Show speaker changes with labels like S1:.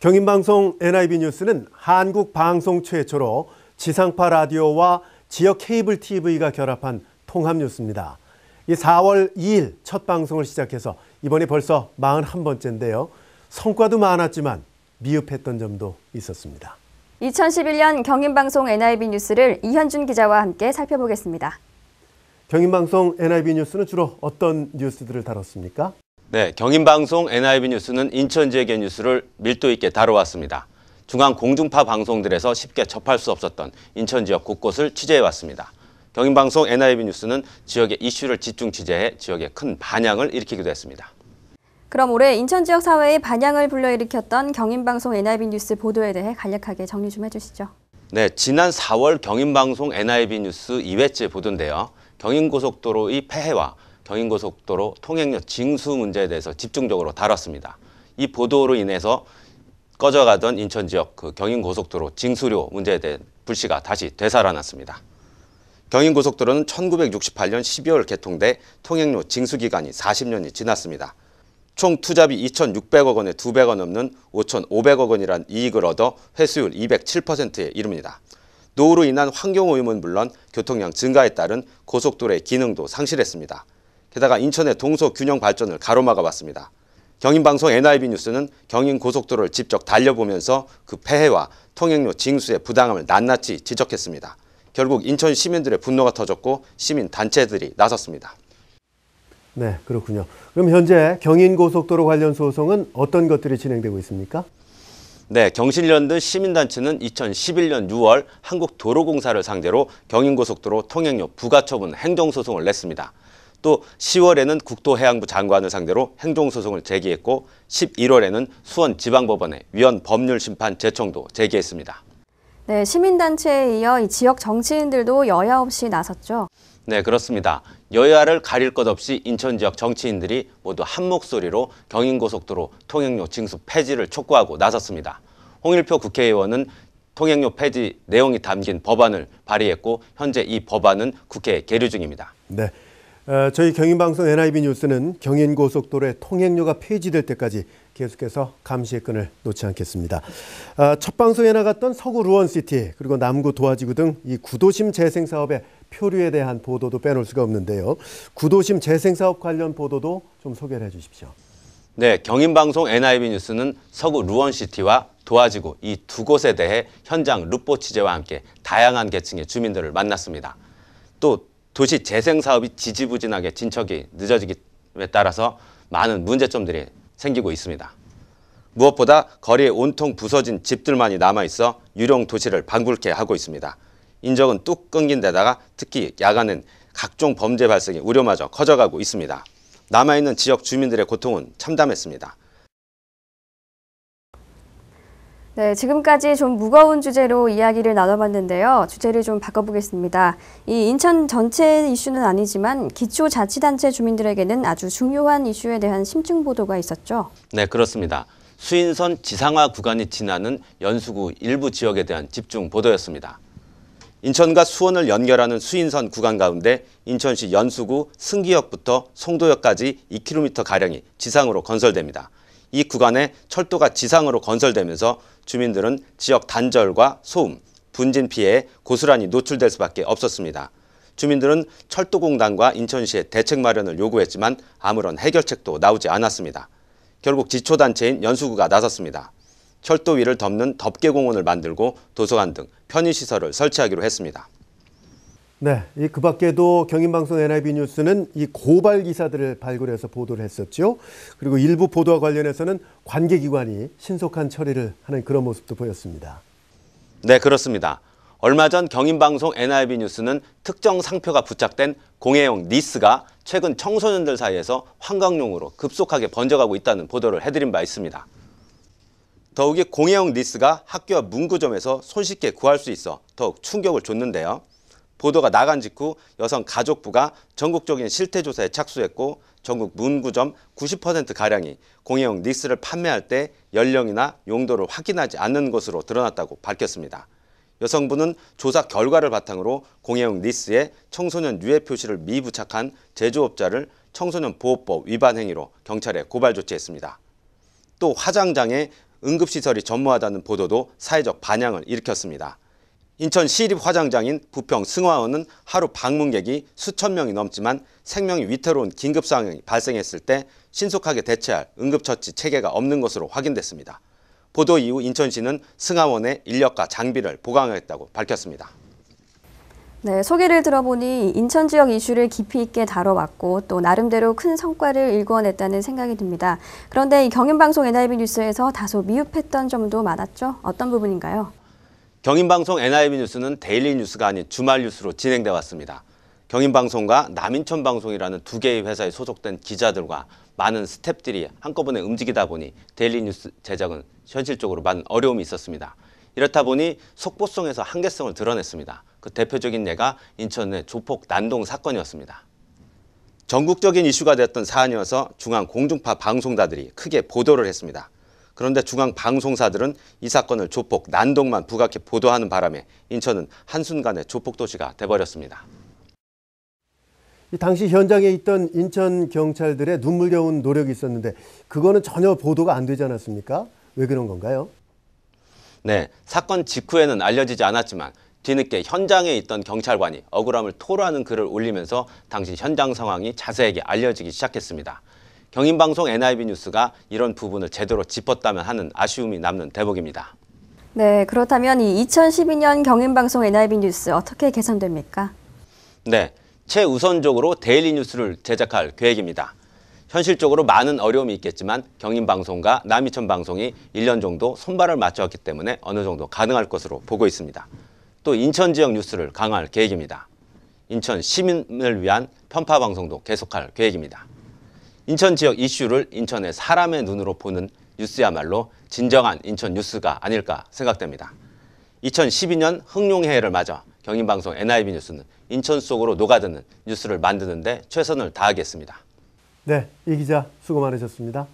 S1: 경인방송 NIB 뉴스는 한국 방송 최초로 지상파 라디오와 지역 케이블 TV가 결합한 통합 뉴스입니다. 이 4월 2일 첫 방송을 시작해서 이번이 벌써 41번째인데요. 성과도 많았지만 미흡했던 점도 있었습니다.
S2: 2011년 경인방송 NIB 뉴스를 이현준 기자와 함께 살펴보겠습니다.
S1: 경인방송 NIB 뉴스는 주로 어떤 뉴스들을 다뤘습니까?
S3: 네, 경인방송 NIB 뉴스는 인천 지역의 뉴스를 밀도 있게 다뤄왔습니다. 중앙 공중파 방송들에서 쉽게 접할 수 없었던 인천 지역 곳곳을 취재해왔습니다. 경인방송 NIB 뉴스는 지역의 이슈를 집중 취재해 지역에 큰 반향을 일으키기도 했습니다.
S2: 그럼 올해 인천 지역 사회의 반향을 불러일으켰던 경인방송 NIB 뉴스 보도에 대해 간략하게 정리 좀 해주시죠.
S3: 네, 지난 4월 경인방송 NIB 뉴스 2회째 보도인데요. 경인고속도로의 폐해와 경인고속도로 통행료 징수 문제에 대해서 집중적으로 다뤘습니다. 이 보도로 인해서 꺼져가던 인천 지역 경인고속도로 징수료 문제에 대한 불씨가 다시 되살아났습니다. 경인고속도로는 1968년 12월 개통돼 통행료 징수 기간이 40년이 지났습니다. 총 투자비 2,600억 원에 2배가 넘는 5,500억 원이란 이익을 얻어 회수율 207%에 이릅니다. 노후로 인한 환경오염은 물론 교통량 증가에 따른 고속도로의 기능도 상실했습니다. 게다가 인천의 동서균형 발전을 가로막아왔습니다. 경인방송 NIB 뉴스는 경인고속도로를 직접 달려보면서 그 폐해와 통행료 징수의 부당함을 낱낱이 지적했습니다. 결국 인천 시민들의 분노가 터졌고 시민단체들이 나섰습니다.
S1: 네, 그렇군요. 그럼 현재 경인고속도로 관련 소송은 어떤 것들이 진행되고 있습니까?
S3: 네, 경실련들 시민단체는 2011년 6월 한국도로공사를 상대로 경인고속도로 통행료 부가처분 행정소송을 냈습니다. 또 10월에는 국토해양부 장관을 상대로 행정소송을 제기했고 11월에는 수원지방법원에 위헌 법률심판 제청도 제기했습니다.
S2: 네, 시민단체에 이어 이 지역 정치인들도 여야 없이 나섰죠.
S3: 네, 그렇습니다. 여야를 가릴 것 없이 인천 지역 정치인들이 모두 한 목소리로 경인고속도로 통행료 징수 폐지를 촉구하고 나섰습니다. 홍일표 국회의원은 통행료 폐지 내용이 담긴 법안을 발의했고 현재 이 법안은 국회에 계류 중입니다.
S1: 네, 저희 경인방송 NIB 뉴스는 경인고속도로의 통행료가 폐지될 때까지 계속해서 감시의 끈을 놓지 않겠습니다. 첫 방송에 나갔던 서구 루원시티 그리고 남구 도화지구 등 이 구도심 재생사업의 표류에 대한 보도도 빼놓을 수가 없는데요. 구도심 재생사업 관련 보도도 좀 소개를 해주십시오.
S3: 네, 경인방송 NIB 뉴스는 서구 루원시티와 도화지구 이 두 곳에 대해 현장 룻보 취재와 함께 다양한 계층의 주민들을 만났습니다. 또 도시 재생사업이 지지부진하게 진척이 늦어지기에 따라서 많은 문제점들이 생기고 있습니다. 무엇보다 거리에 온통 부서진 집들만이 남아있어 유령 도시를 방불케 하고 있습니다. 인적은 뚝 끊긴 데다가 특히 야간엔 각종 범죄 발생의 우려마저 커져가고 있습니다. 남아있는 지역 주민들의 고통은 참담했습니다.
S2: 네, 지금까지 좀 무거운 주제로 이야기를 나눠봤는데요. 주제를 좀 바꿔보겠습니다. 이 인천 전체 이슈는 아니지만 기초자치단체 주민들에게는 아주 중요한 이슈에 대한 심층 보도가 있었죠.
S3: 네, 그렇습니다. 수인선 지상화 구간이 지나는 연수구 일부 지역에 대한 집중 보도였습니다. 인천과 수원을 연결하는 수인선 구간 가운데 인천시 연수구 승기역부터 송도역까지 2km가량이 지상으로 건설됩니다. 이 구간에 철도가 지상으로 건설되면서 주민들은 지역 단절과 소음, 분진 피해에 고스란히 노출될 수밖에 없었습니다. 주민들은 철도공단과 인천시의 대책 마련을 요구했지만 아무런 해결책도 나오지 않았습니다. 결국 지초단체인 연수구가 나섰습니다. 철도 위를 덮는 덮개공원을 만들고 도서관 등 편의시설을 설치하기로 했습니다.
S1: 네, 그 밖에도 경인방송 NIB 뉴스는 이 고발 기사들을 발굴해서 보도를 했었죠. 그리고 일부 보도와 관련해서는 관계기관이 신속한 처리를 하는 그런 모습도 보였습니다.
S3: 네, 그렇습니다. 얼마 전 경인방송 NIB 뉴스는 특정 상표가 부착된 공예용 니스가 최근 청소년들 사이에서 환각용으로 급속하게 번져가고 있다는 보도를 해드린 바 있습니다. 더욱이 공예용 니스가 학교와 문구점에서 손쉽게 구할 수 있어 더욱 충격을 줬는데요. 보도가 나간 직후 여성가족부가 전국적인 실태조사에 착수했고 전국 문구점 90%가량이 공예용 니스를 판매할 때 연령이나 용도를 확인하지 않는 것으로 드러났다고 밝혔습니다. 여성부는 조사 결과를 바탕으로 공예용 니스에 청소년 유해 표시를 미부착한 제조업자를 청소년 보호법 위반 행위로 경찰에 고발 조치했습니다. 또 화장장에 응급시설이 전무하다는 보도도 사회적 반향을 일으켰습니다. 인천 시립화장장인 부평 승화원은 하루 방문객이 수천 명이 넘지만 생명이 위태로운 긴급 상황이 발생했을 때 신속하게 대처할 응급처치 체계가 없는 것으로 확인됐습니다. 보도 이후 인천시는 승하원에 인력과 장비를 보강하겠다고 밝혔습니다.
S2: 네, 소개를 들어보니 인천 지역 이슈를 깊이 있게 다뤄왔고 또 나름대로 큰 성과를 일궈냈다는 생각이 듭니다. 그런데 이 경인방송 NIB 뉴스에서 다소 미흡했던 점도 많았죠? 어떤 부분인가요?
S3: 경인방송 NIB 뉴스는 데일리 뉴스가 아닌 주말 뉴스로 진행돼 왔습니다. 경인방송과 남인천방송이라는 두 개의 회사에 소속된 기자들과 많은 스태프들이 한꺼번에 움직이다 보니 데일리 뉴스 제작은 현실적으로 많은 어려움이 있었습니다. 이렇다 보니 속보성에서 한계성을 드러냈습니다. 그 대표적인 예가 인천의 조폭 난동 사건이었습니다. 전국적인 이슈가 되었던 사안이어서 중앙 공중파 방송사들이 크게 보도를 했습니다. 그런데 중앙 방송사들은 이 사건을 조폭 난동만 부각해 보도하는 바람에 인천은 한순간에 조폭 도시가 돼버렸습니다.
S1: 당시 현장에 있던 인천 경찰들의 눈물겨운 노력이 있었는데 그거는 전혀 보도가 안 되지 않았습니까? 왜 그런 건가요?
S3: 네, 사건 직후에는 알려지지 않았지만 뒤늦게 현장에 있던 경찰관이 억울함을 토로하는 글을 올리면서 당시 현장 상황이 자세하게 알려지기 시작했습니다. 경인방송 NIB 뉴스가 이런 부분을 제대로 짚었다면 하는 아쉬움이 남는 대목입니다.
S2: 네, 그렇다면 이 2012년 경인방송 NIB 뉴스 어떻게 개선됩니까?
S3: 네, 최우선적으로 데일리 뉴스를 제작할 계획입니다. 현실적으로 많은 어려움이 있겠지만 경인방송과 남인천방송이 1년 정도 손발을 맞춰왔기 때문에 어느 정도 가능할 것으로 보고 있습니다. 또 인천 지역 뉴스를 강화할 계획입니다. 인천 시민을 위한 편파방송도 계속할 계획입니다. 인천 지역 이슈를 인천의 사람의 눈으로 보는 뉴스야말로 진정한 인천 뉴스가 아닐까 생각됩니다. 2012년 흥룡해를 맞아 경인방송 NIB 뉴스는 인천 속으로 녹아드는 뉴스를 만드는 데 최선을 다하겠습니다.
S1: 네, 이 기자 수고 많으셨습니다.